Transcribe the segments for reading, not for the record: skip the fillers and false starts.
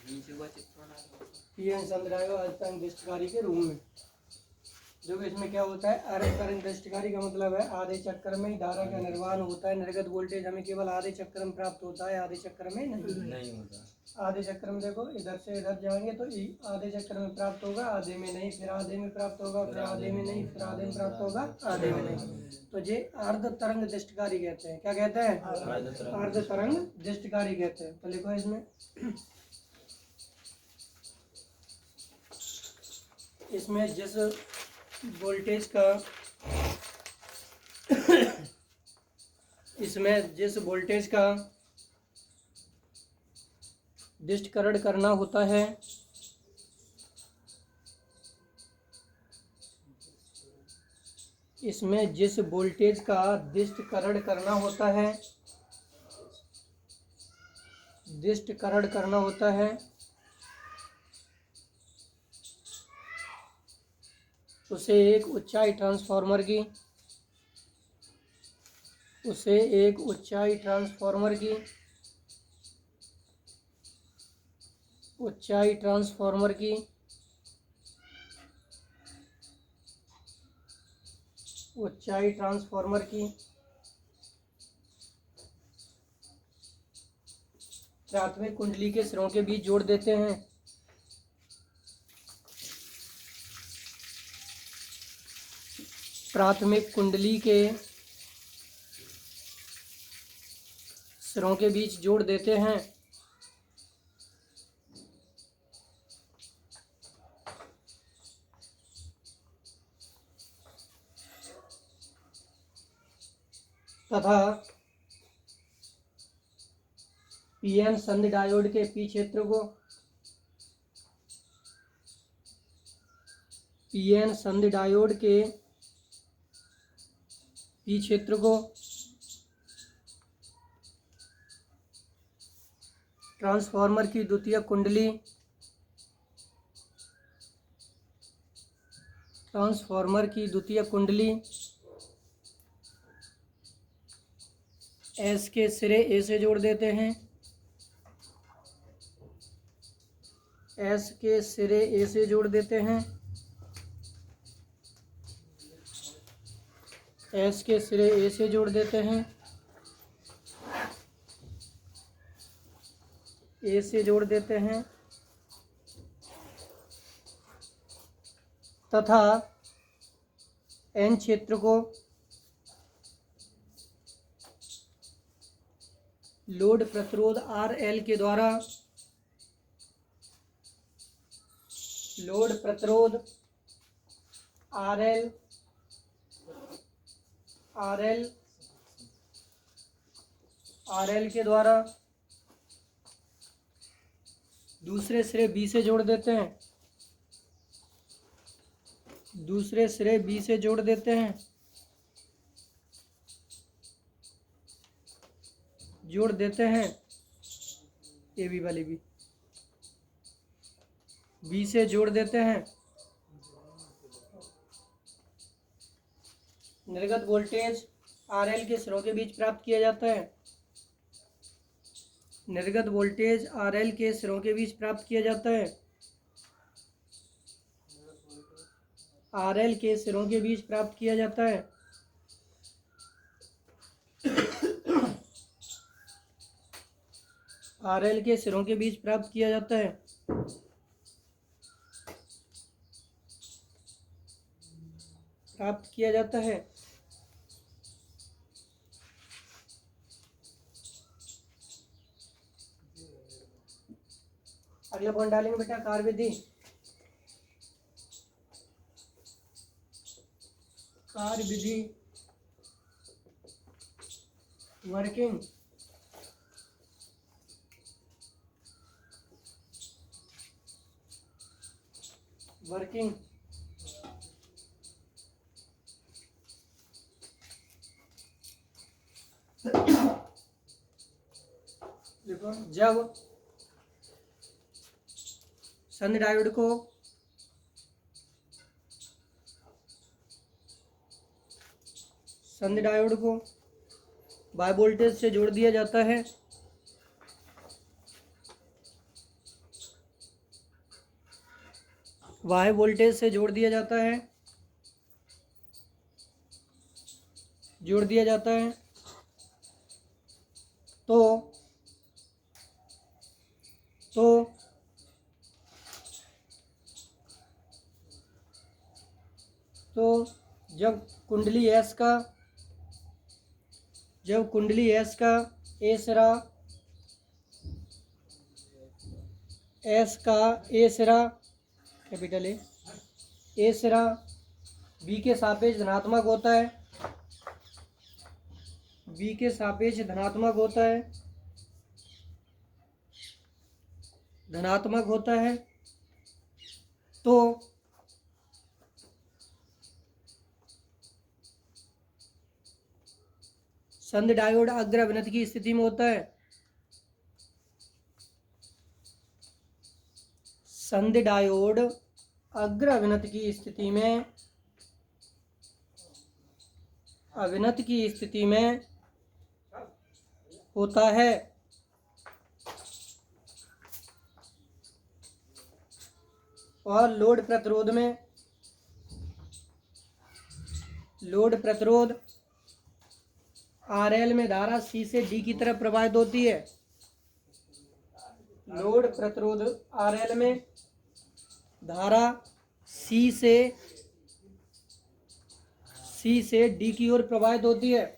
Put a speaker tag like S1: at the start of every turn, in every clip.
S1: PN संध diode तरंग दृष्टिकारी के रूप में। जो इसमें क्या होता है, अर्ध तरंग दृष्टिकारी का मतलब है आधे चक्कर में ही धारा का निर्माण होता है। निर्गत वोल्टेज हमें केवल आधे चक्कर में प्राप्त होता है, आधे चक्कर में नहीं होता। आधे चक्कर में देखो इधर से इधर जाएंगे तो आधे चक्कर में प्राप्त होगा, आधे में नहीं, फिर आधे में प्राप्त होगा, फिर आधे में नहीं, फिर आधे में प्राप्त होगा, आधे में नहीं। तो ये अर्ध तरंग दृष्टिकारी कहते हैं। क्या कहते हैं? अर्ध तरंग दृष्टिकारी कहते हैं। तो लिखो इसमें जिस वोल्टेज का इसमें जिस वोल्टेज का दृष्टिकरण करना होता है, इसमें जिस वोल्टेज का दृष्टिकरण करना होता है, दृष्टिकरण करना होता है, उसे एक ऊंचाई ट्रांसफार्मर की प्राथमिक कुंडली के सिरों के बीच जोड़ देते हैं। प्राथमिक कुंडली के सिरों के बीच जोड़ देते हैं। तथा पीएन संध डायोड के पी क्षेत्र को ट्रांसफार्मर की द्वितीयक कुंडली एस के सिरे ए से जोड़ देते हैं। एस के सिरे ए से जोड़ देते हैं। एस के सिरे ए से जोड़ देते हैं। ए से जोड़ देते हैं तथा एन क्षेत्र को लोड प्रतिरोध RL के द्वारा RL के द्वारा दूसरे सिरे B से जोड़ देते हैं। जोड़ देते हैं ए बी वाली बी से जोड़ देते हैं। निर्गत वोल्टेज RL के सिरों के बीच प्राप्त किया जाता है। निर्गत वोल्टेज RL के सिरों के बीच प्राप्त किया जाता है। RL के सिरों के बीच प्राप्त किया जाता है। RL के सिरों के बीच प्राप्त किया जाता है। अगला पॉइंट डालेंगे बेटा, कार्यविधि। वर्किंग देखो, जब संध डायोड को बाय वोल्टेज से जोड़ दिया जाता है, बाह्य वोल्टेज से जोड़ दिया जाता है, जोड़ दिया जाता है तो जब कुंडली एस का ए सिरा कैपिटल ए सिरा बी के सापेक्ष धनात्मक होता है, बी के सापेक्ष धनात्मक होता है, तो संध डायोड अग्र अभिनत की स्थिति में होता है, संध डायोड अग्र अभिनत की स्थिति में होता है। और लोड प्रतिरोध RL में धारा C से D की तरफ प्रवाहित होती है। लोड प्रतिरोध RL में धारा C से D की ओर प्रवाहित होती है।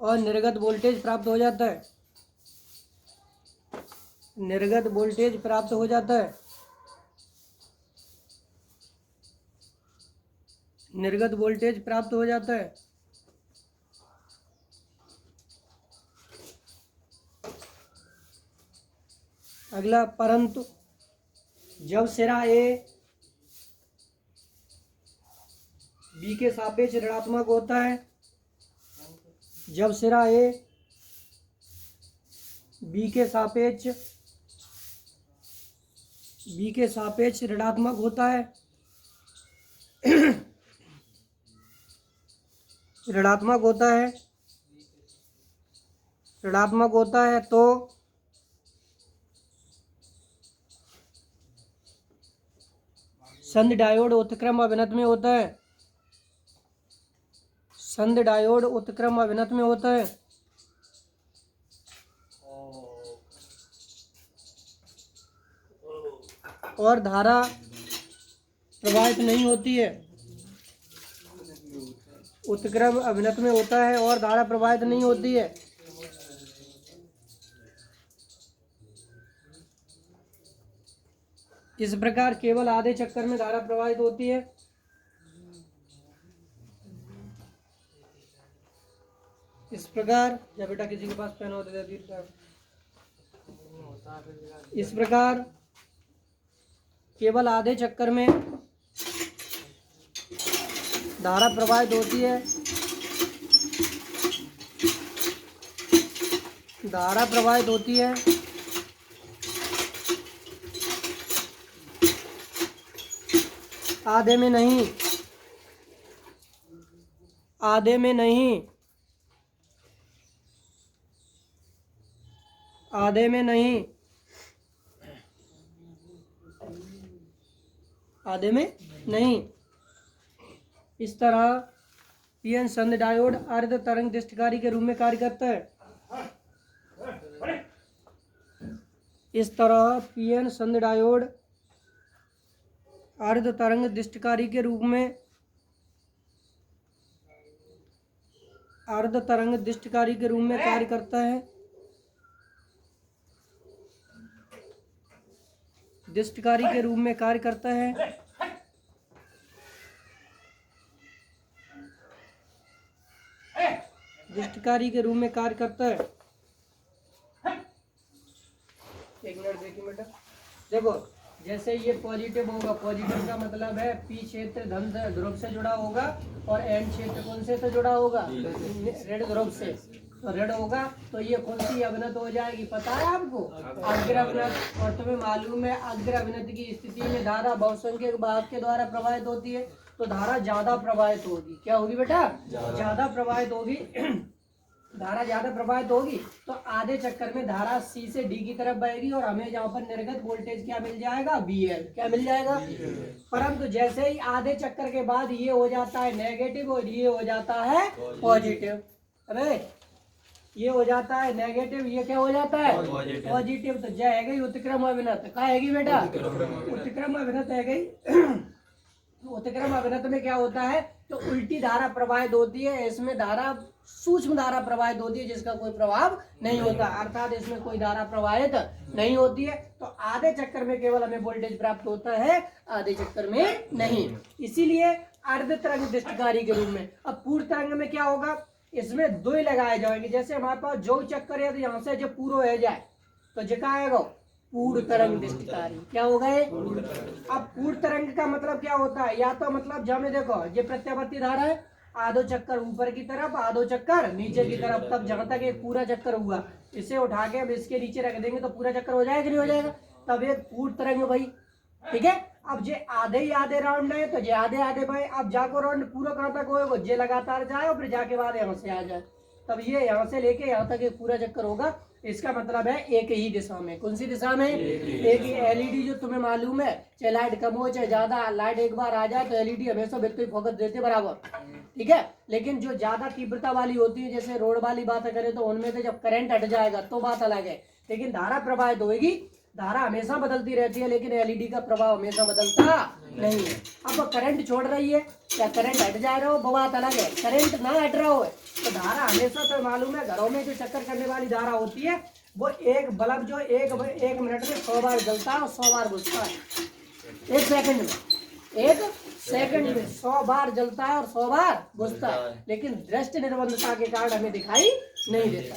S1: और निर्गत वोल्टेज प्राप्त हो जाता है, निर्गत वोल्टेज प्राप्त हो जाता है, निर्गत वोल्टेज प्राप्त हो जाता है। अगला, परंतु जब सिरा ए बी के सापेक्ष ऋणात्मक होता है, जब सिरा ए बी के सापेक्ष ऋणात्मक होता है, ऋणात्मक होता है तो संध डायोड उत्क्रम अभिनत में होता है, संध डायोड उत्क्रम अभिनत में होता है। और धारा प्रवाहित नहीं होती है, उत्क्रम अभिनत में होता है और धारा प्रवाहित नहीं होती है। इस प्रकार केवल आधे चक्कर में धारा प्रवाहित होती है। इस प्रकार, जब बेटा किसी के पास पेन होता है, इस प्रकार केवल आधे चक्कर में धारा प्रवाहित होती है, धारा प्रवाहित होती है। आधे में नहीं, आधे में नहीं, आधे में नहीं, आधे में नहीं। इस तरह पीएन संध डायोड अर्ध तरंग दृष्टिकारी के रूप में कार्य करता है। इस तरह पीएन संध डायोड अर्ध तरंग दृष्टिकारी के रूप में कार्य करता है। दृष्टिकारी के रूप में कार्य करता है। दृष्टिकारी के रूप में कार्य करता है। एक मिनट देखिए बेटा, देखो जैसे ये पॉजिटिव होगा, पॉजिटिव का मतलब है पी क्षेत्र धन ध्रुव से जुड़ा होगा और एन क्षेत्र कौन से जुड़ा होगा, ऋण ध्रुव से। तो ऋण होगा तो ये कौन सी अभिनत हो जाएगी, पता है आपको, अग्र अभिनत। और तुम्हें मालूम है अग्र अभिनत की स्थिति में धारा बहुसंख्यक वाहक के द्वारा प्रवाहित होती है, तो धारा ज्यादा प्रवाहित होगी। क्या होगी बेटा, ज्यादा प्रवाहित होगी। धारा ज्यादा प्रवाहित होगी तो आधे चक्कर में धारा सी से डी की तरफ बहेगी और हमें यहाँ पर निर्गत वोल्टेज क्या मिल जाएगा, VL। क्या मिल जाएगा? परंतु जैसे ही आधे चक्कर के बाद ये हो जाता है नेगेटिव और ये हो जाता है पॉजिटिव, अरे ये हो जाता है नेगेटिव, ये क्या हो जाता है पॉजिटिव, तो जय है गई उत्क्रम अभिनत। क्या है बेटा? उत्क्रम अभिनत है गई। उत्क्रम अभिनत में क्या होता है, तो उल्टी धारा प्रवाहित होती है, इसमें धारा सूक्ष्म धारा प्रवाहित होती है जिसका कोई प्रभाव नहीं होता, अर्थात इसमें कोई धारा प्रवाहित नहीं होती है। तो आधे चक्कर में केवल हमें वोल्टेज प्राप्त होता है, आधे चक्कर में नहीं। इसीलिए अर्ध तरंग दृष्टिकारी के रूप में। अब पूर्ण तरंग में क्या होगा, इसमें दो ही लगाए जाएंगे। जैसे हमारे पास जो चक्कर है तो यहाँ से जो पूरा हो जाए तो जिका आएगा पूर्ण तरंग दृष्टिकारी। क्या होगा ये? अब पूर्ण तरंग का मतलब क्या होता है, या तो मतलब जब में देखो ये प्रत्यावर्ती धारा है, आधो चक्कर ऊपर की तरफ आधो चक्कर नीचे की तरफ, तब जहां तक एक पूरा चक्कर हुआ इसे उठा के अब इसके नीचे रख देंगे तो पूरा चक्कर हो जाएगा कि नहीं हो जाएगा, तब ये पूर्ण तरंग भाई। ठीक है, अब जे आधे ही आधे राउंड है तो जे आधे आधे भाई, अब जाको राउंड पूरा कहां तक होगा, जे लगातार जाए और फिर जाके बाद यहाँ से आ जाए, तब ये यहाँ से लेके यहाँ तक एक पूरा चक्कर होगा। इसका मतलब है एक ही दिशा में। कौन सी दिशा में? एक ही। एलईडी जो तुम्हें मालूम है, चाहे लाइट कम हो चाहे ज्यादा, लाइट एक बार आ जाए तो एलईडी हमेशा बिल्कुल फोकस देते बराबर। ठीक है, लेकिन जो ज्यादा तीव्रता वाली होती है, जैसे रोड वाली बात करें तो उनमें तो जब करंट हट जाएगा तो बात अलग है, लेकिन धारा प्रवाहित होगी, धारा हमेशा बदलती रहती है, लेकिन एलईडी का प्रभाव हमेशा बदलता नहीं है। अब करंट छोड़ रही है या करंट हट जा रहा हो वो बात अलग है, करंट ना हट रहा हो तो धारा हमेशा, तो मालूम है घरों में जो चक्कर करने वाली धारा होती है वो एक बल्ब जो एक मिनट में 100 बार जलता है और 100 बार बुझता है। एक सेकंड में 100 बार जलता है और 100 बार बुझता है, लेकिन दृष्टि निर्बंधता के कारण हमें दिखाई नहीं देता।